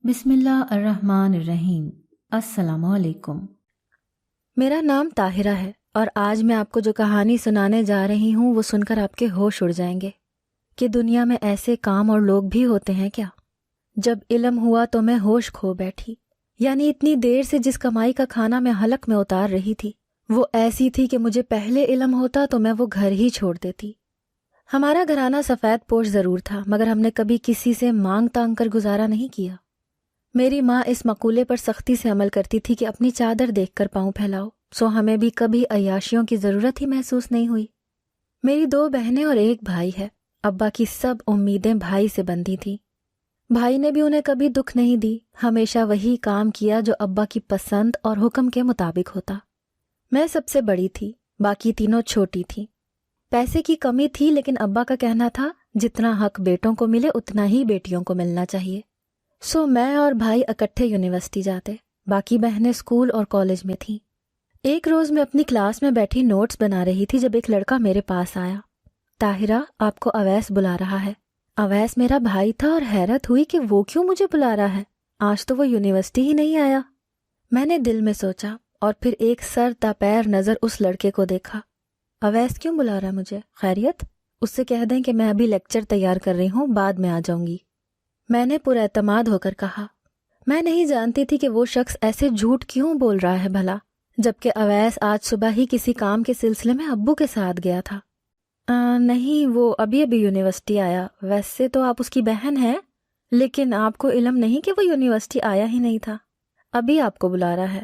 بسم اللہ الرحمن الرحیم۔ السلام علیکم۔ میرا نام طاہرہ ہے اور آج میں آپ کو جو کہانی سنانے جا رہی ہوں وہ سن کر آپ کے ہوش اڑ جائیں گے کہ دنیا میں ایسے کام اور لوگ بھی ہوتے ہیں کیا۔ جب علم ہوا تو میں ہوش کھو بیٹھی، یعنی اتنی دیر سے جس کمائی کا کھانا میں حلق میں اتار رہی تھی وہ ایسی تھی کہ مجھے پہلے علم ہوتا تو میں وہ گھر ہی چھوڑ دیتی۔ ہمارا گھرانہ سفید پوش ضرور تھا مگر ہم نے کبھی کسی سے مانگ تانگ کر گزارا نہیں کیا۔ میری ماں اس مقولے پر سختی سے عمل کرتی تھی کہ اپنی چادر دیکھ کر پاؤں پھیلاؤ، سو ہمیں بھی کبھی عیاشیوں کی ضرورت ہی محسوس نہیں ہوئی۔ میری 2 بہنیں اور 1 بھائی ہے۔ ابا کی سب امیدیں بھائی سے بندھی تھیں۔ بھائی نے بھی انہیں کبھی دکھ نہیں دی، ہمیشہ وہی کام کیا جو ابا کی پسند اور حکم کے مطابق ہوتا۔ میں سب سے بڑی تھی، باقی تینوں چھوٹی تھیں۔ پیسے کی کمی تھی لیکن ابا کا کہنا تھا جتنا حق بیٹوں کو ملے اتنا ہی بیٹیوں کو ملنا چاہیے۔ سو میں اور بھائی اکٹھے یونیورسٹی جاتے، باقی بہنیں اسکول اور کالج میں تھیں۔ ایک روز میں اپنی کلاس میں بیٹھی نوٹس بنا رہی تھی جب ایک لڑکا میرے پاس آیا۔ طاہرہ، آپ کو اویس بلا رہا ہے۔ اویس میرا بھائی تھا اور حیرت ہوئی کہ وہ کیوں مجھے بلا رہا ہے، آج تو وہ یونیورسٹی ہی نہیں آیا۔ میں نے دل میں سوچا اور پھر ایک سر تا پیر نظر اس لڑکے کو دیکھا۔ اویس کیوں بلا رہا ہے مجھے؟ خیریت؟ اس سے کہہ دیں کہ میں ابھی لیکچر تیار کر رہی ہوں، بعد میں آ جاؤں گی، میں نے پر اعتماد ہو کر کہا۔ میں نہیں جانتی تھی کہ وہ شخص ایسے جھوٹ کیوں بول رہا ہے بھلا، جبکہ اویس آج صبح ہی کسی کام کے سلسلے میں ابو کے ساتھ گیا تھا۔ نہیں، وہ ابھی یونیورسٹی آیا۔ ویسے تو آپ اس کی بہن ہیں، لیکن آپ کو علم نہیں کہ وہ یونیورسٹی آیا ہی نہیں تھا، ابھی آپ کو بلا رہا ہے۔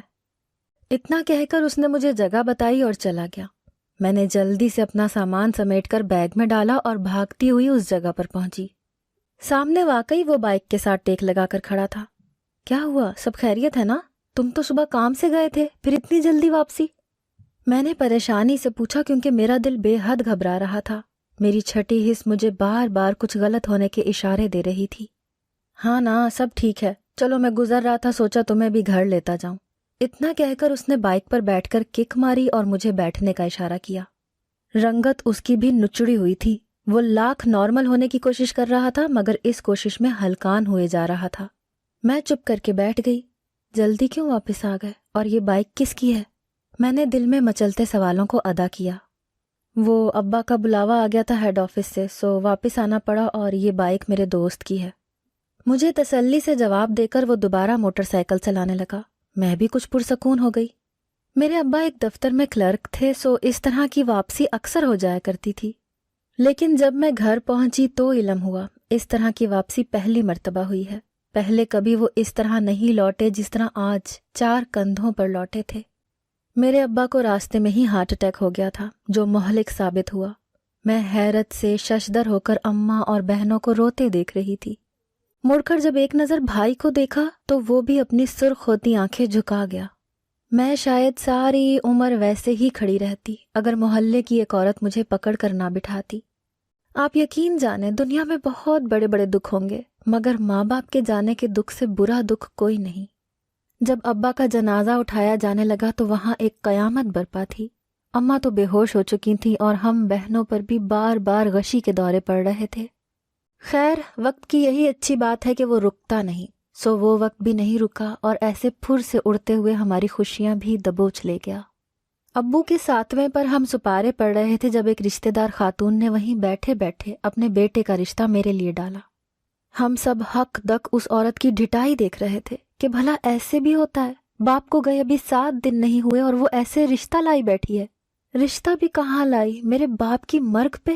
اتنا کہہ کر اس نے مجھے جگہ بتائی اور چلا گیا۔ میں نے جلدی سے اپنا سامان سمیٹ کر بیگ میں ڈالا اور بھاگتی ہوئی اس جگہ پر پہنچی۔ سامنے واقعی وہ بائک کے ساتھ ٹیک لگا کر کھڑا تھا۔ کیا ہوا؟ سب خیریت ہے نا؟ تم تو صبح کام سے گئے تھے، پھر اتنی جلدی واپسی؟ میں نے پریشانی سے پوچھا کیونکہ میرا دل بے حد گھبرا رہا تھا۔ میری چھٹی حس مجھے بار بار کچھ غلط ہونے کے اشارے دے رہی تھی۔ ہاں نا، سب ٹھیک ہے، چلو میں گزر رہا تھا، سوچا تمہیں بھی گھر لیتا جاؤں۔ اتنا کہہ کر اس نے بائک پر بیٹھ کر کک ماری اور مجھے بیٹھنے کا اشارہ کیا۔ رنگت اس کی بھی نچڑی ہوئی تھی، وہ لاکھ نارمل ہونے کی کوشش کر رہا تھا مگر اس کوشش میں ہلکان ہوئے جا رہا تھا۔ میں چپ کر کے بیٹھ گئی۔ جلدی کیوں واپس آ گئے؟ اور یہ بائک کس کی ہے؟ میں نے دل میں مچلتے سوالوں کو ادا کیا۔ وہ ابا کا بلاوا آ گیا تھا ہیڈ آفس سے، سو واپس آنا پڑا، اور یہ بائک میرے دوست کی ہے۔ مجھے تسلی سے جواب دے کر وہ دوبارہ موٹر سائیکل چلانے لگا۔ میں بھی کچھ پرسکون ہو گئی۔ میرے ابا ایک دفتر میں کلرک تھے، سو اس طرح کی واپسی اکثر ہو جایا کرتی تھی، لیکن جب میں گھر پہنچی تو علم ہوا اس طرح کی واپسی پہلی مرتبہ ہوئی ہے۔ پہلے کبھی وہ اس طرح نہیں لوٹے جس طرح آج 4 کندھوں پر لوٹے تھے۔ میرے ابا کو راستے میں ہی ہارٹ اٹیک ہو گیا تھا جو مہلک ثابت ہوا۔ میں حیرت سے ششدر ہو کر اماں اور بہنوں کو روتے دیکھ رہی تھی۔ مڑ کر جب ایک نظر بھائی کو دیکھا تو وہ بھی اپنی سرخ ہوتی آنکھیں جھکا گیا۔ میں شاید ساری عمر ویسے ہی کھڑی رہتی اگر محلے کی ایک عورت مجھے پکڑ کر نہ بٹھاتی۔ آپ یقین جانیں دنیا میں بہت بڑے بڑے دکھ ہوں گے مگر ماں باپ کے جانے کے دکھ سے برا دکھ کوئی نہیں۔ جب ابا کا جنازہ اٹھایا جانے لگا تو وہاں ایک قیامت برپا تھی۔ اماں تو بے ہوش ہو چکی تھیں اور ہم بہنوں پر بھی بار بار غشی کے دورے پڑ رہے تھے۔ خیر، وقت کی یہی اچھی بات ہے کہ وہ رکتا نہیں، سو وہ وقت بھی نہیں رکا اور ایسے پھر سے اڑتے ہوئے ہماری خوشیاں بھی دبوچ لے گیا۔ ابو کے 7ویں پر ہم سپارے پڑ رہے تھے جب ایک رشتہ دار خاتون نے وہیں بیٹھے بیٹھے اپنے بیٹے کا رشتہ میرے لیے ڈالا۔ ہم سب حق دک اس عورت کی ڈھٹائی دیکھ رہے تھے کہ بھلا ایسے بھی ہوتا ہے، باپ کو گئے ابھی 7 دن نہیں ہوئے اور وہ ایسے رشتہ لائی بیٹھی ہے۔ رشتہ بھی کہاں لائی، میرے باپ کی مرگ پہ؟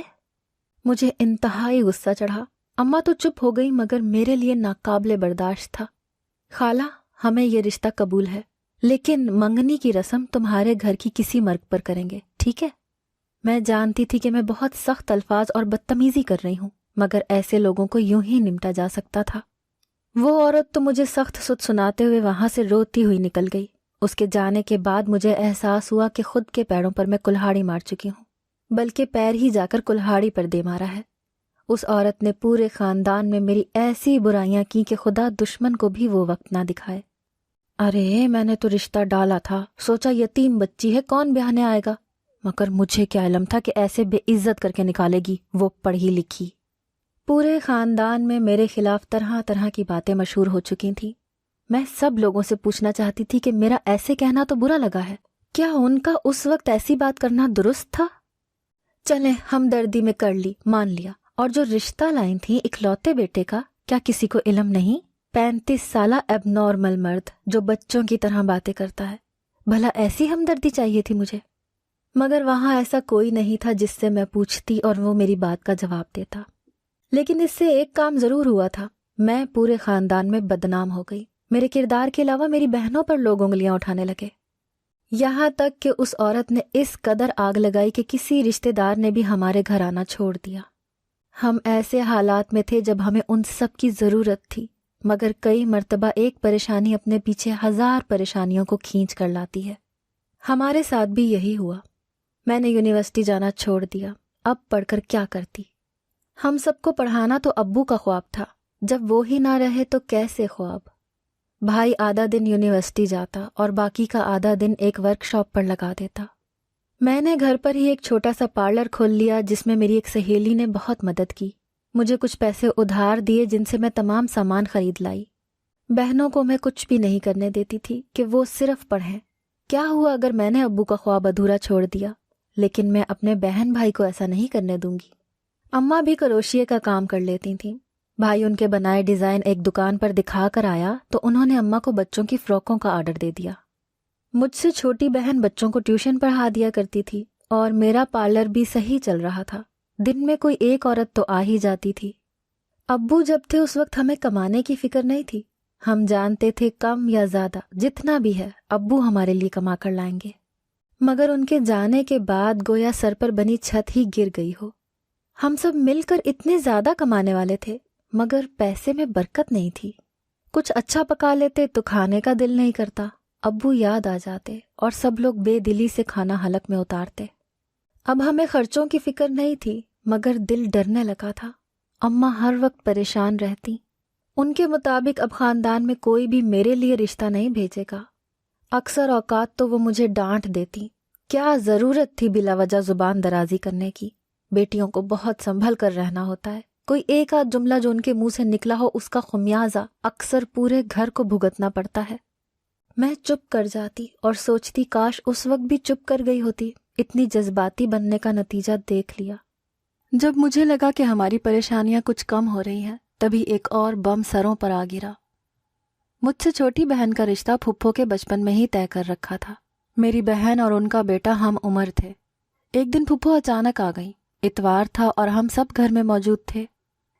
مجھے انتہائی غصہ چڑھا۔ اماں تو چپ ہو گئی مگر میرے لیے ناقابل برداشت تھا۔ خالہ، ہمیں یہ رشتہ قبول ہے لیکن منگنی کی رسم تمہارے گھر کی کسی مرگ پر کریں گے، ٹھیک ہے؟ میں جانتی تھی کہ میں بہت سخت الفاظ اور بدتمیزی کر رہی ہوں مگر ایسے لوگوں کو یوں ہی نمٹا جا سکتا تھا۔ وہ عورت تو مجھے سخت سناتے ہوئے وہاں سے روتی ہوئی نکل گئی۔ اس کے جانے کے بعد مجھے احساس ہوا کہ خود کے پیروں پر میں کلہاڑی مار چکی ہوں، بلکہ پیر ہی جا کر کلہاڑی پر دے مارا ہے۔ اس عورت نے پورے خاندان میں میری ایسی برائیاں کی کہ خدا دشمن کو بھی وہ وقت نہ دکھائے۔ ارے میں نے تو رشتہ ڈالا تھا، سوچا یتیم بچی ہے کون بیانے آئے گا، مگر مجھے کیا علم تھا کہ ایسے بے عزت کر کے نکالے گی وہ پڑھی لکھی۔ پورے خاندان میں میرے خلاف طرح طرح کی باتیں مشہور ہو چکی تھیں۔ میں سب لوگوں سے پوچھنا چاہتی تھی کہ میرا ایسے کہنا تو برا لگا ہے، کیا ان کا اس وقت ایسی بات کرنا درست تھا؟ چلیں ہمدردی میں کر لی، مان لیا۔ اور جو رشتہ لائی تھیں اکلوتے بیٹے کا، کیا کسی کو علم نہیں؟ 35 سالہ ایب نارمل مرد جو بچوں کی طرح باتیں کرتا ہے، بھلا ایسی ہمدردی چاہیے تھی مجھے؟ مگر وہاں ایسا کوئی نہیں تھا جس سے میں پوچھتی اور وہ میری بات کا جواب دیتا۔ لیکن اس سے ایک کام ضرور ہوا تھا، میں پورے خاندان میں بدنام ہو گئی۔ میرے کردار کے علاوہ میری بہنوں پر لوگ انگلیاں اٹھانے لگے، یہاں تک کہ اس عورت نے اس قدر آگ لگائی کہ کسی رشتہ دار نے بھی ہمارے گھر آنا چھوڑ دیا۔ ہم ایسے حالات میں تھے جب ہمیں ان سب کی ضرورت تھی، مگر کئی مرتبہ ایک پریشانی اپنے پیچھے 1000 پریشانیوں کو کھینچ کر لاتی ہے۔ ہمارے ساتھ بھی یہی ہوا۔ میں نے یونیورسٹی جانا چھوڑ دیا۔ اب پڑھ کر کیا کرتی؟ ہم سب کو پڑھانا تو ابو کا خواب تھا، جب وہ ہی نہ رہے تو کیسے خواب؟ بھائی آدھا دن یونیورسٹی جاتا اور باقی کا آدھا دن ایک ورک شاپ پر لگا دیتا۔ میں نے گھر پر ہی ایک چھوٹا سا پارلر کھول لیا جس میں میری ایک سہیلی نے بہت مدد کی، مجھے کچھ پیسے ادھار دیے جن سے میں تمام سامان خرید لائی۔ بہنوں کو میں کچھ بھی نہیں کرنے دیتی تھی کہ وہ صرف پڑھیں۔ کیا ہوا اگر میں نے ابو کا خواب ادھورا چھوڑ دیا؟ لیکن میں اپنے بہن بھائی کو ایسا نہیں کرنے دوں گی۔ اماں بھی کروشیے کا کام کر لیتی تھیں۔ بھائی ان کے بنائے ڈیزائن ایک دکان پر دکھا کر آیا تو انہوں نے اماں کو بچوں کی فراکوں کا آرڈر دے دیا۔ مجھ سے چھوٹی بہن بچوں کو ٹیوشن پڑھا دیا کرتی تھی اور میرا پارلر بھی صحیح چل رہا تھا۔ دن میں کوئی ایک عورت تو آ ہی جاتی تھی۔ ابو جب تھے اس وقت ہمیں کمانے کی فکر نہیں تھی، ہم جانتے تھے کم یا زیادہ جتنا بھی ہے ابو ہمارے لیے کما کر لائیں گے۔ مگر ان کے جانے کے بعد گویا سر پر بنی چھت ہی گر گئی ہو۔ ہم سب مل کر اتنے زیادہ کمانے والے تھے مگر پیسے میں برکت نہیں تھی۔ کچھ اچھا پکا لیتے تو کھانے کا دل نہیں کرتا، ابو یاد آ جاتے اور سب لوگ بے دلی سے کھانا حلق میں اتارتے۔ اب ہمیں خرچوں کی فکر نہیں تھی مگر دل ڈرنے لگا تھا۔ اماں ہر وقت پریشان رہتی، ان کے مطابق اب خاندان میں کوئی بھی میرے لیے رشتہ نہیں بھیجے گا۔ اکثر اوقات تو وہ مجھے ڈانٹ دیتی، کیا ضرورت تھی بلا وجہ زبان درازی کرنے کی؟ بیٹیوں کو بہت سنبھل کر رہنا ہوتا ہے، کوئی ایک آدھ جملہ جو ان کے منہ سے نکلا ہو اس کا خمیازہ اکثر پورے گھر کو بھگتنا پڑتا ہے۔ میں چپ کر جاتی اور سوچتی کاش اس وقت بھی چپ کر گئی ہوتی، اتنی جذباتی بننے کا نتیجہ دیکھ لیا۔ جب مجھے لگا کہ ہماری پریشانیاں کچھ کم ہو رہی ہیں تبھی ایک اور بم سروں پر آ گرا۔ مجھ سے چھوٹی بہن کا رشتہ پھپھو کے بچپن میں ہی طے کر رکھا تھا۔ میری بہن اور ان کا بیٹا ہم عمر تھے۔ ایک دن پھپھو اچانک آ گئی، اتوار تھا اور ہم سب گھر میں موجود تھے۔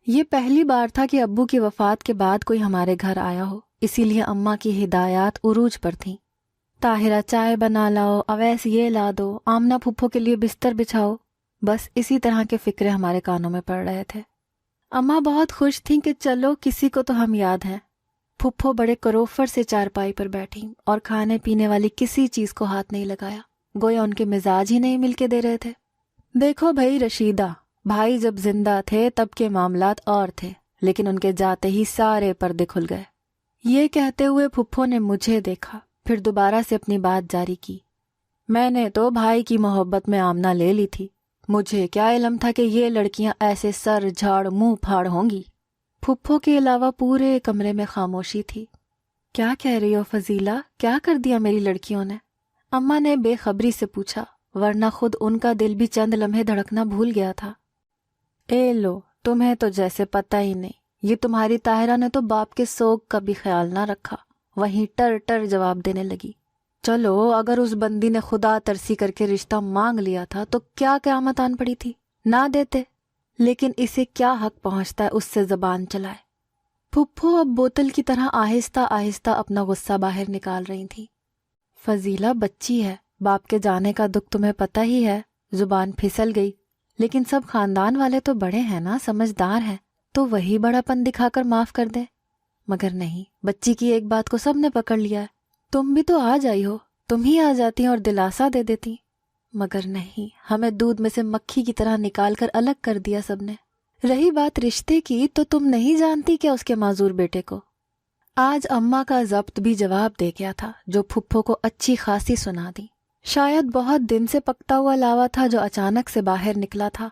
یہ پہلی بار تھا کہ ابو کی وفات کے بعد کوئی ہمارے گھر آیا ہو، اسی لیے اماں کی ہدایات عروج پر تھیں۔ طاہرہ چائے بنا لاؤ، اویس یہ لا دو، آمنہ پھپھو کے لیے بستر بچھاؤ، بس اسی طرح کے فکرے ہمارے کانوں میں پڑ رہے تھے۔ اماں بہت خوش تھیں کہ چلو کسی کو تو ہم یاد ہیں۔ پھپھو بڑے کروفر سے چارپائی پر بیٹھی اور کھانے پینے والی کسی چیز کو ہاتھ نہیں لگایا، گویا ان کے مزاج ہی نہیں مل کے دے رہے تھے۔ دیکھو بھائی رشیدہ، بھائی جب زندہ تھے تب کے معاملات اور تھے، لیکن ان کے جاتے ہی سارے پردے کھل گئے۔ یہ کہتے ہوئے پھپھو نے مجھے دیکھا، پھر دوبارہ سے اپنی بات جاری کی۔ میں نے تو بھائی کی محبت میں آمنہ لے لی تھی، مجھے کیا علم تھا کہ یہ لڑکیاں ایسے سر جھاڑ منہ پھاڑ ہوں گی۔ پھپھو کے علاوہ پورے کمرے میں خاموشی تھی۔ کیا کہہ رہی ہو فضیلہ، کیا کر دیا میری لڑکیوں نے؟ اماں نے بے خبری سے پوچھا، ورنہ خود ان کا دل بھی چند لمحے دھڑکنا بھول گیا تھا۔ اے لو، تمہیں تو جیسے پتہ ہی نہیں، یہ تمہاری طاہرہ نے تو باپ کے سوگ کا بھی خیال نہ رکھا، وہیں ٹر ٹر جواب دینے لگی۔ چلو اگر اس بندی نے خدا ترسی کر کے رشتہ مانگ لیا تھا تو کیا قیامت آن پڑی تھی، نہ دیتے، لیکن اسے کیا حق پہنچتا ہے اس سے زبان چلائے۔ پھپھو اب بوتل کی طرح آہستہ آہستہ اپنا غصہ باہر نکال رہی تھی۔ فضیلہ بچی ہے، باپ کے جانے کا دکھ تمہیں پتہ ہی ہے، زبان پھسل گئی، لیکن سب خاندان والے تو بڑے ہیں نا، سمجھدار ہیں، تو وہی بڑا پن دکھا کر معاف کر دے۔ مگر نہیں، بچی کی ایک بات کو سب نے پکڑ لیا ہے۔ تم بھی تو آ جائی ہو، تم ہی آ جاتی اور دلاسا دے دیتی، مگر نہیں، ہمیں دودھ میں سے مکھی کی طرح نکال کر الگ کر دیا سب نے۔ رہی بات رشتے کی تو تم نہیں جانتی کیا اس کے معذور بیٹے کو؟ آج اماں کا ضبط بھی جواب دے گیا تھا جو پھپھو کو اچھی خاصی سنا دی۔ شاید بہت دن سے پکتا ہوا لاوا تھا جو اچانک سے باہر نکلا تھا۔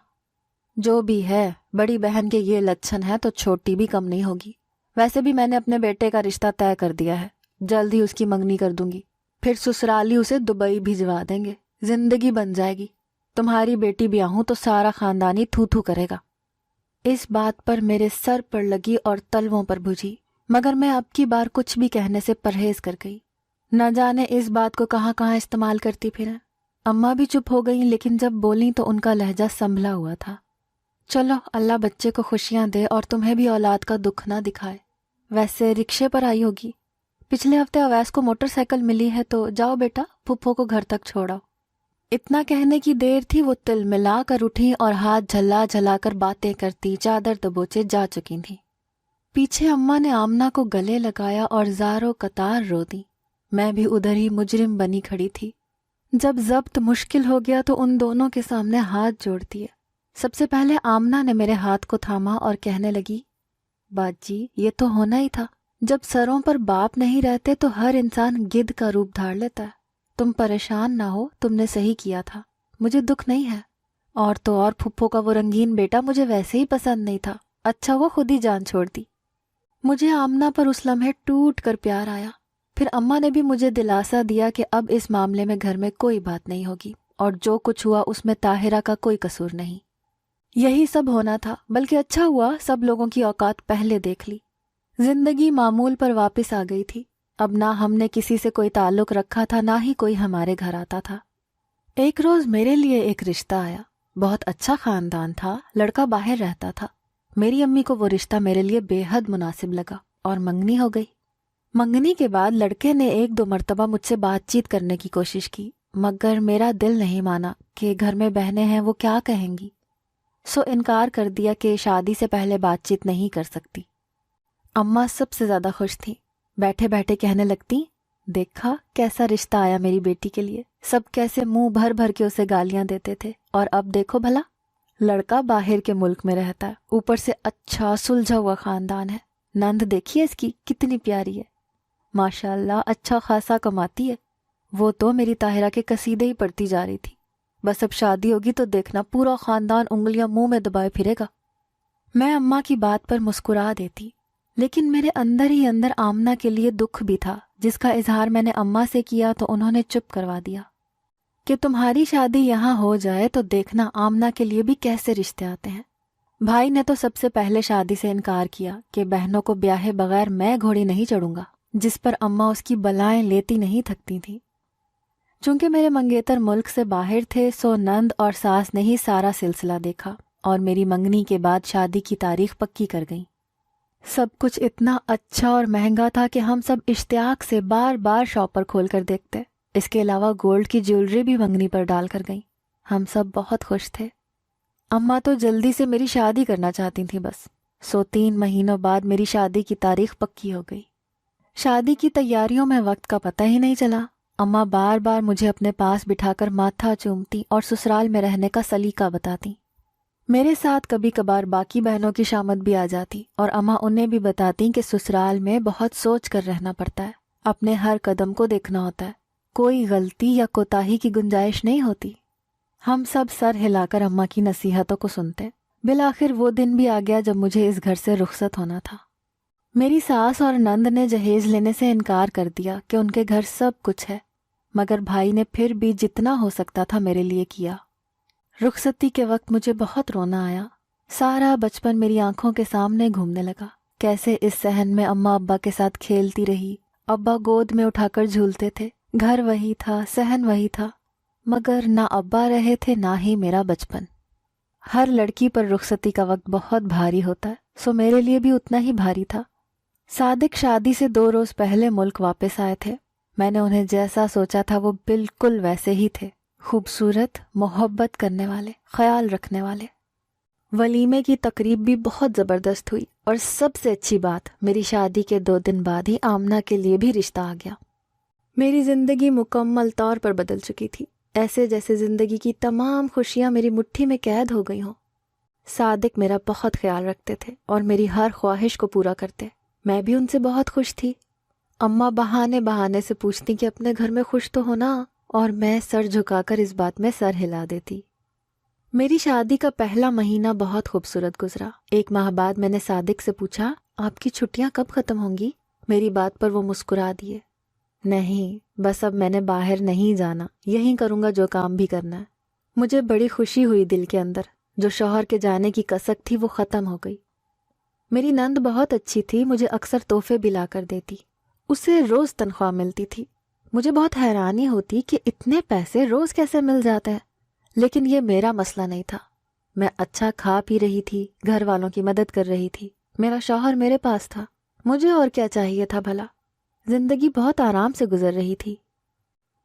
جو بھی ہے، بڑی بہن کے یہ لچھن ہے تو چھوٹی بھی کم نہیں ہوگی۔ ویسے بھی میں نے اپنے بیٹے کا رشتہ طے کر دیا ہے، جلد ہی اس کی منگنی کر دوں گی، پھر سسرالی اسے دبئی بھجوا دیں گے، زندگی بن جائے گی۔ تمہاری بیٹی بھی آؤں تو سارا خاندانی تھو تھو کرے گا۔ اس بات پر میرے سر پر لگی اور تلووں پر بجھی، مگر میں اب کی بار کچھ بھی کہنے سے پرہیز کر گئی۔ نہ جانے اس بات کو کہاں کہاں استعمال کرتی پھریں۔ اماں بھی چپ ہو گئیں، لیکن جب بولیں تو ان کا لہجہ سنبھلا ہوا تھا۔ چلو اللہ بچے کو خوشیاں دے اور تمہیں بھی اولاد کا دکھ نہ دکھائے۔ ویسے رکشے پر آئی ہوگی، پچھلے ہفتے اویس کو موٹر سائیکل ملی ہے، تو جاؤ بیٹا، پھپھو کو گھر تک چھوڑاؤ۔ اتنا کہنے کی دیر تھی وہ تل ملا کر اٹھی اور ہاتھ جھلا جھلا کر باتیں کرتی چادر دبوچے جا چکی تھیں۔ پیچھے اماں نے آمنہ کو گلے لگایا اور زاروں قطار رو دی۔ میں بھی ادھر ہی مجرم بنی کھڑی تھی۔ جب ضبط مشکل ہو گیا تو ان دونوں کے سامنے ہاتھ جوڑ دیے۔ سب سے پہلے آمنہ نے میرے ہاتھ کو تھاما اور کہنے لگی، بات جی یہ تو ہونا ہی تھا، جب سروں پر باپ نہیں رہتے تو ہر انسان گدھ کا روپ دھار لیتا ہے۔ تم پریشان نہ ہو، تم نے صحیح کیا تھا، مجھے دکھ نہیں ہے۔ اور تو اور پھپھو کا وہ رنگین بیٹا مجھے ویسے ہی پسند نہیں تھا، اچھا وہ خود ہی جان چھوڑ دی۔ مجھے آمنہ پر اس لمحے ٹوٹ کر پیار آیا۔ پھر اماں نے بھی مجھے دلاسا دیا کہ اب اس معاملے میں گھر میں کوئی بات نہیں ہوگی، اور جو کچھ ہوا اس میں طاہرہ کا کوئی قصور نہیں۔ یہی سب ہونا تھا، بلکہ اچھا ہوا سب لوگوں کی اوقات پہلے دیکھ لی۔ زندگی معمول پر واپس آ گئی تھی۔ اب نہ ہم نے کسی سے کوئی تعلق رکھا تھا، نہ ہی کوئی ہمارے گھر آتا تھا۔ ایک روز میرے لیے ایک رشتہ آیا، بہت اچھا خاندان تھا، لڑکا باہر رہتا تھا۔ میری امی کو وہ رشتہ میرے لیے بے حد مناسب لگا اور منگنی ہو گئی۔ منگنی کے بعد لڑکے نے 1-2 مرتبہ مجھ سے بات چیت کرنے کی کوشش کی، مگر میرا دل نہیں مانا کہ گھر میں بہنیں ہیں وہ کیا کہیں گی، سو انکار کر دیا کہ شادی سے پہلے بات چیت نہیں کر سکتی۔ اماں سب سے زیادہ خوش تھیں، بیٹھے بیٹھے کہنے لگتی، دیکھا کیسا رشتہ آیا میری بیٹی کے لیے، سب کیسے منہ بھر بھر کے اسے گالیاں دیتے تھے، اور اب دیکھو بھلا، لڑکا باہر کے ملک میں رہتا ہے، اوپر سے اچھا سلجھا ہوا خاندان ہے، نند دیکھیے اس کی کتنی پیاری ہے، ماشاءاللہ اچھا خاصا کماتی ہے۔ وہ تو میری طاہرہ کے قصیدے ہی پڑھتی جا رہی تھی۔ بس اب شادی ہوگی تو دیکھنا پورا خاندان انگلیاں منہ میں دبائے پھرے گا۔ میں اماں کی بات پر مسکرا دیتی، لیکن میرے اندر ہی اندر آمنہ کے لیے دکھ بھی تھا، جس کا اظہار میں نے اماں سے کیا تو انہوں نے چپ کروا دیا کہ تمہاری شادی یہاں ہو جائے تو دیکھنا آمنہ کے لیے بھی کیسے رشتے آتے ہیں۔ بھائی نے تو سب سے پہلے شادی سے انکار کیا کہ بہنوں کو بیاہے بغیر میں گھوڑی نہیں چڑھوں گا، جس پر اماں اس کی بلائیں لیتی نہیں تھکتی تھیں۔ چونکہ میرے منگیتر ملک سے باہر تھے، سو نند اور ساس نے ہی سارا سلسلہ دیکھا اور میری منگنی کے بعد شادی کی تاریخ پکی کر گئیں۔ سب کچھ اتنا اچھا اور مہنگا تھا کہ ہم سب اشتیاق سے بار بار شاپ پر کھول کر دیکھتے۔ اس کے علاوہ گولڈ کی جیولری بھی منگنی پر ڈال کر گئیں۔ ہم سب بہت خوش تھے۔ اماں تو جلدی سے میری شادی کرنا چاہتی تھیں بس، سو 3 مہینوں بعد میری شادی کی تاریخ پکی ہو گئی۔ شادی کی تیاریوں میں وقت کا پتہ ہی نہیں چلا۔ اماں بار بار مجھے اپنے پاس بٹھا کر ماتھا چومتی اور سسرال میں رہنے کا سلیقہ بتاتی۔ میرے ساتھ کبھی کبھار باقی بہنوں کی شامت بھی آ جاتی اور اماں انہیں بھی بتاتی کہ سسرال میں بہت سوچ کر رہنا پڑتا ہے، اپنے ہر قدم کو دیکھنا ہوتا ہے، کوئی غلطی یا کوتاہی کی گنجائش نہیں ہوتی۔ ہم سب سر ہلا کر اماں کی نصیحتوں کو سنتے۔ بالآخر وہ دن بھی آ گیا جب مجھے اس گھر سے رخصت ہونا تھا۔ میری ساس اور نند نے جہیز لینے سے انکار کر دیا کہ ان کے گھر سب کچھ ہے، مگر بھائی نے پھر بھی جتنا ہو سکتا تھا میرے لیے کیا۔ رخصتی کے وقت مجھے بہت رونا آیا۔ سارا بچپن میری آنکھوں کے سامنے گھومنے لگا، کیسے اس صحن میں اماں ابا کے ساتھ کھیلتی رہی، ابا گود میں اٹھا کر جھولتے تھے، گھر وہی تھا، صحن وہی تھا، مگر نہ ابا رہے تھے نہ ہی میرا بچپن۔ ہر لڑکی پر رخصتی کا وقت بہت بھاری ہوتا ہے، سو میرے لیے بھی اتنا ہی بھاری تھا۔ صادق شادی سے 2 روز پہلے ملک واپس آئے تھے۔ میں نے انہیں جیسا سوچا تھا وہ بالکل ویسے ہی تھے، خوبصورت، محبت کرنے والے، خیال رکھنے والے۔ ولیمے کی تقریب بھی بہت زبردست ہوئی، اور سب سے اچھی بات، میری شادی کے 2 دن بعد ہی آمنہ کے لیے بھی رشتہ آ گیا۔ میری زندگی مکمل طور پر بدل چکی تھی، ایسے جیسے زندگی کی تمام خوشیاں میری مٹھی میں قید ہو گئی ہوں۔ صادق میرا بہت خیال رکھتے تھے اور میری ہر خواہش کو پورا کرتے۔ میں بھی ان سے بہت خوش تھی۔ اماں بہانے بہانے سے پوچھتی کہ اپنے گھر میں خوش تو ہونا، اور میں سر جھکا کر اس بات میں سر ہلا دیتی۔ میری شادی کا پہلا مہینہ بہت خوبصورت گزرا۔ 1 ماہ بعد میں نے صادق سے پوچھا، آپ کی چھٹیاں کب ختم ہوں گی؟ میری بات پر وہ مسکرا دیے، نہیں بس اب میں نے باہر نہیں جانا، یہیں کروں گا جو کام بھی کرنا ہے۔ مجھے بڑی خوشی ہوئی دل کے اندر، جو شوہر کے جانے کی کسک تھی وہ ختم ہو گئی۔ میری نند بہت اچھی تھی، مجھے اکثر تحفے بھی لا کر دیتی، اسے روز تنخواہ ملتی تھی۔ مجھے بہت حیرانی ہوتی کہ اتنے پیسے روز کیسے مل جاتے ہیں، لیکن یہ میرا مسئلہ نہیں تھا۔ میں اچھا کھا پی رہی تھی، گھر والوں کی مدد کر رہی تھی، میرا شوہر میرے پاس تھا، مجھے اور کیا چاہیے تھا بھلا؟ زندگی بہت آرام سے گزر رہی تھی۔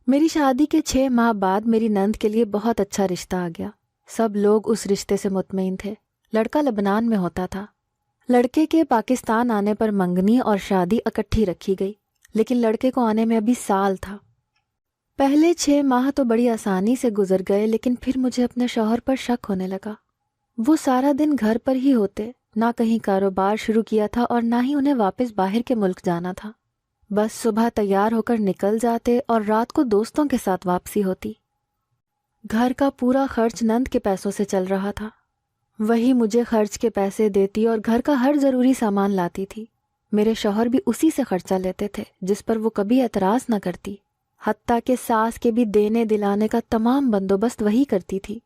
میری شادی کے 6 ماہ بعد میری نند کے لیے بہت اچھا رشتہ آ گیا۔ سب لوگ اس رشتے سے مطمئن تھے۔ لڑکا لبنان میں ہوتا تھا۔ لڑکے کے پاکستان آنے پر منگنی اور شادی اکٹھی رکھی گئی، لیکن لڑکے کو آنے میں ابھی سال تھا۔ پہلے 6 ماہ تو بڑی آسانی سے گزر گئے، لیکن پھر مجھے اپنے شوہر پر شک ہونے لگا۔ وہ سارا دن گھر پر ہی ہوتے، نہ کہیں کاروبار شروع کیا تھا اور نہ ہی انہیں واپس باہر کے ملک جانا تھا۔ بس صبح تیار ہو کر نکل جاتے اور رات کو دوستوں کے ساتھ واپسی ہوتی۔ گھر کا پورا خرچ نند کے پیسوں سے چل رہا تھا، وہی مجھے خرچ کے پیسے دیتی اور گھر کا ہر ضروری سامان لاتی تھی۔ میرے شوہر بھی اسی سے خرچہ لیتے تھے، جس پر وہ کبھی اعتراض نہ کرتی، حتیٰ کہ ساس کے بھی دینے دلانے کا تمام بندوبست وہی کرتی تھی۔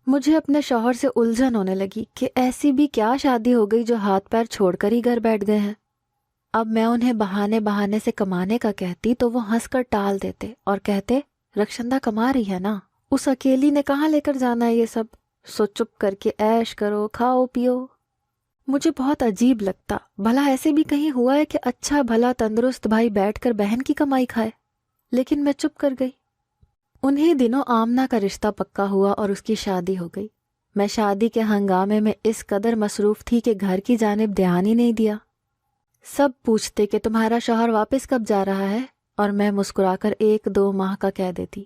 مجھے اپنے شوہر سے الجھن ہونے لگی کہ ایسی بھی کیا شادی ہو گئی جو ہاتھ پیر چھوڑ کر ہی گھر بیٹھ گئے ہیں۔ اب میں انہیں بہانے سے کمانے کا کہتی تو وہ ہنس کر ٹال دیتے اور کہتے، رخشندہ کما رہی ہے نا، اس اکیلی نے کہاں لے کر جانا ہے یہ سب، سو چپ کر کے عیش کرو، کھاؤ پیو۔ مجھے بہت عجیب لگتا، بھلا ایسے بھی کہیں ہوا ہے کہ اچھا بھلا تندرست بھائی بیٹھ کر بہن کی کمائی کھائے؟ لیکن میں چپ کر گئی۔ انہی دنوں آمنہ کا رشتہ پکا ہوا اور اس کی شادی ہو گئی۔ میں شادی کے ہنگامے میں اس قدر مصروف تھی کہ گھر کی جانب دھیان ہی نہیں دیا۔ سب پوچھتے کہ تمہارا شوہر واپس کب جا رہا ہے، اور میں مسکرا کر 1-2 ماہ کا کہہ دیتی۔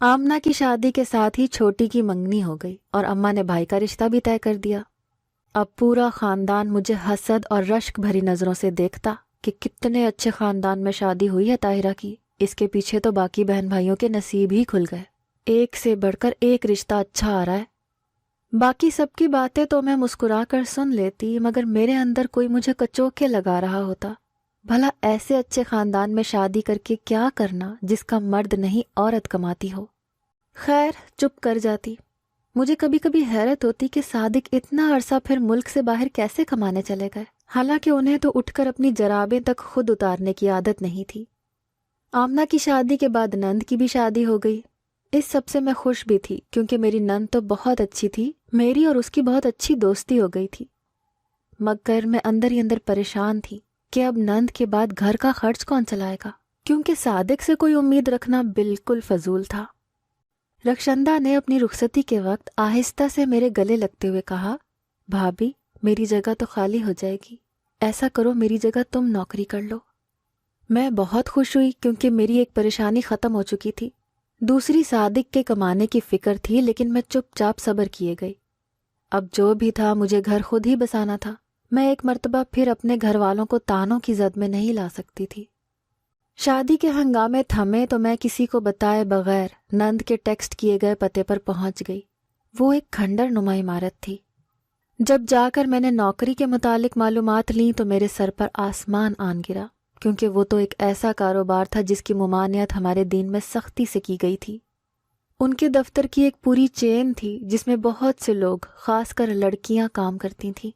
آمنہ کی شادی کے ساتھ ہی چھوٹی کی منگنی ہو گئی اور اماں نے بھائی کا رشتہ بھی طے کر دیا۔ اب پورا خاندان مجھے حسد اور رشک بھری نظروں سے دیکھتا کہ کتنے اچھے خاندان میں شادی ہوئی ہے طاہرہ کی، اس کے پیچھے تو باقی بہن بھائیوں کے نصیب ہی کھل گئے، ایک سے بڑھ کر ایک رشتہ اچھا آ رہا ہے۔ باقی سب کی باتیں تو میں مسکرا کر سن لیتی، مگر میرے اندر کوئی مجھے کچوکے لگا رہا ہوتا۔ بھلا ایسے اچھے خاندان میں شادی کر کے کیا کرنا جس کا مرد نہیں عورت کماتی ہو؟ خیر چپ کر جاتی۔ مجھے کبھی کبھی حیرت ہوتی کہ صادق اتنا عرصہ پھر ملک سے باہر کیسے کمانے چلے گئے، حالانکہ انہیں تو اٹھ کر اپنی جرابیں تک خود اتارنے کی عادت نہیں تھی۔ آمنہ کی شادی کے بعد نند کی بھی شادی ہو گئی۔ اس سب سے میں خوش بھی تھی، کیونکہ میری نند تو بہت اچھی تھی، میری اور اس کی بہت اچھی دوستی ہو گئی تھی۔ مگر میں اندر ہی اندر پریشان تھی کہ اب نند کے بعد گھر کا خرچ کون چلائے گا، کیونکہ صادق سے کوئی امید رکھنا بالکل فضول تھا۔ رخشندہ نے اپنی رخصتی کے وقت آہستہ سے میرے گلے لگتے ہوئے کہا، بھابھی میری جگہ تو خالی ہو جائے گی، ایسا کرو میری جگہ تم نوکری کر لو۔ میں بہت خوش ہوئی، کیونکہ میری ایک پریشانی ختم ہو چکی تھی۔ دوسری صادق کے کمانے کی فکر تھی، لیکن میں چپ چاپ صبر کیے گئی۔ اب جو بھی تھا مجھے گھر خود ہی بسانا تھا۔ میں ایک مرتبہ پھر اپنے گھر والوں کو تانوں کی زد میں نہیں لا سکتی تھی۔ شادی کے ہنگامے تھمے تو میں کسی کو بتائے بغیر نند کے ٹیکسٹ کیے گئے پتے پر پہنچ گئی۔ وہ ایک کھنڈر نما عمارت تھی۔ جب جا کر میں نے نوکری کے متعلق معلومات لیں تو میرے سر پر آسمان آن گرا، کیونکہ وہ تو ایک ایسا کاروبار تھا جس کی ممانعت ہمارے دین میں سختی سے کی گئی تھی۔ ان کے دفتر کی ایک پوری چین تھی جس میں بہت سے لوگ، خاص کر لڑکیاں کام کرتی تھیں۔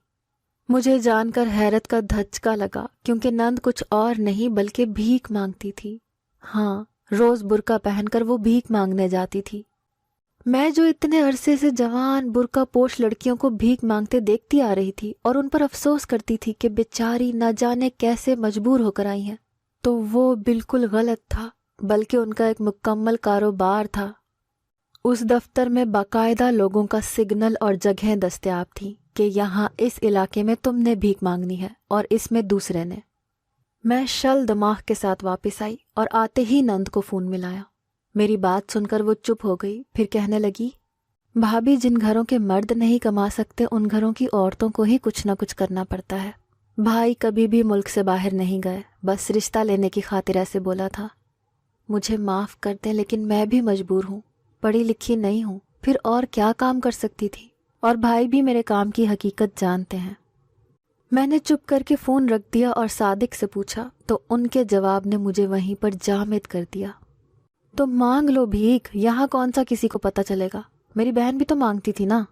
مجھے جان کر حیرت کا دھچکا لگا، کیونکہ نند کچھ اور نہیں بلکہ بھیک مانگتی تھی۔ ہاں، روز برقع پہن کر وہ بھیک مانگنے جاتی تھی۔ میں جو اتنے عرصے سے جوان برقع پوش لڑکیوں کو بھیک مانگتے دیکھتی آ رہی تھی اور ان پر افسوس کرتی تھی کہ بیچاری نہ جانے کیسے مجبور ہو کر آئی ہیں، تو وہ بالکل غلط تھا، بلکہ ان کا ایک مکمل کاروبار تھا۔ اس دفتر میں باقاعدہ لوگوں کا سگنل اور جگہیں دستیاب تھیں کہ یہاں اس علاقے میں تم نے بھیک مانگنی ہے اور اس میں دوسرے نے۔ میں شل دماغ کے ساتھ واپس آئی اور آتے ہی نند کو فون ملایا۔ میری بات سن کر وہ چپ ہو گئی، پھر کہنے لگی، بھابھی جن گھروں کے مرد نہیں کما سکتے ان گھروں کی عورتوں کو ہی کچھ نہ کچھ کرنا پڑتا ہے۔ بھائی کبھی بھی ملک سے باہر نہیں گئے، بس رشتہ لینے کی خاطر ایسے بولا تھا۔ مجھے معاف کر دیں، لیکن میں بھی مجبور ہوں، پڑھی لکھی نہیں ہوں، پھر اور کیا کام کر سکتی تھی؟ اور بھائی بھی میرے کام کی حقیقت جانتے ہیں۔ میں نے چپ کر کے فون رکھ دیا اور صادق سے پوچھا تو ان کے جواب نے مجھے وہیں پر جامد کر دیا۔ تو مانگ لو بھیک، یہاں کون سا کسی کو پتہ چلے گا؟ میری بہن بھی تو مانگتی تھی نا۔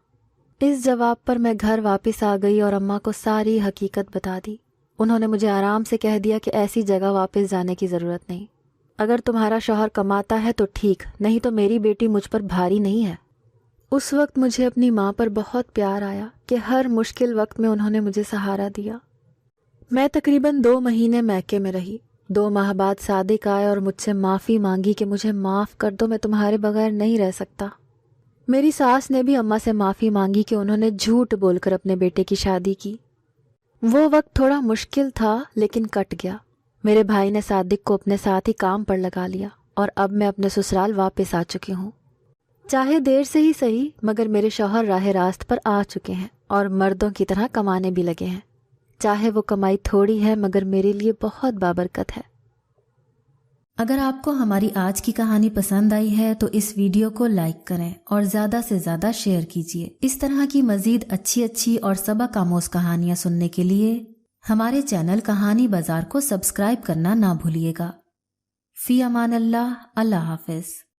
اس جواب پر میں گھر واپس آ گئی اور اماں کو ساری حقیقت بتا دی۔ انہوں نے مجھے آرام سے کہہ دیا کہ ایسی جگہ واپس جانے کی ضرورت نہیں۔ اگر تمہارا شوہر کماتا ہے تو ٹھیک، نہیں تو میری بیٹی مجھ پر بھاری نہیں ہے۔ اس وقت مجھے اپنی ماں پر بہت پیار آیا کہ ہر مشکل وقت میں انہوں نے مجھے سہارا دیا۔ میں تقریباً 2 مہینے میکے میں رہی۔ 2 ماہ بعد صادق آئے اور مجھ سے معافی مانگی کہ مجھے معاف کر دو، میں تمہارے بغیر نہیں رہ سکتا۔ میری ساس نے بھی اماں سے معافی مانگی کہ انہوں نے جھوٹ بول کر اپنے بیٹے کی شادی کی۔ وہ وقت تھوڑا مشکل تھا لیکن کٹ گیا۔ میرے بھائی نے صادق کو اپنے ساتھ ہی کام پر لگا لیا اور اب میں اپنے سسرال واپس آ چکی ہوں۔ چاہے دیر سے ہی صحیح، مگر میرے شوہر راہ راست پر آ چکے ہیں اور مردوں کی طرح کمانے بھی لگے ہیں۔ چاہے وہ کمائی تھوڑی ہے مگر میرے لیے بہت بابرکت ہے۔ اگر آپ کو ہماری آج کی کہانی پسند آئی ہے تو اس ویڈیو کو لائک کریں اور زیادہ سے زیادہ شیئر کیجیے۔ اس طرح کی مزید اچھی اور سبق آموز کہانیاں سننے کے لیے ہمارے چینل کہانی بازار کو سبسکرائب کرنا نہ بھولیے گا۔ فی امان اللہ، اللہ حافظ۔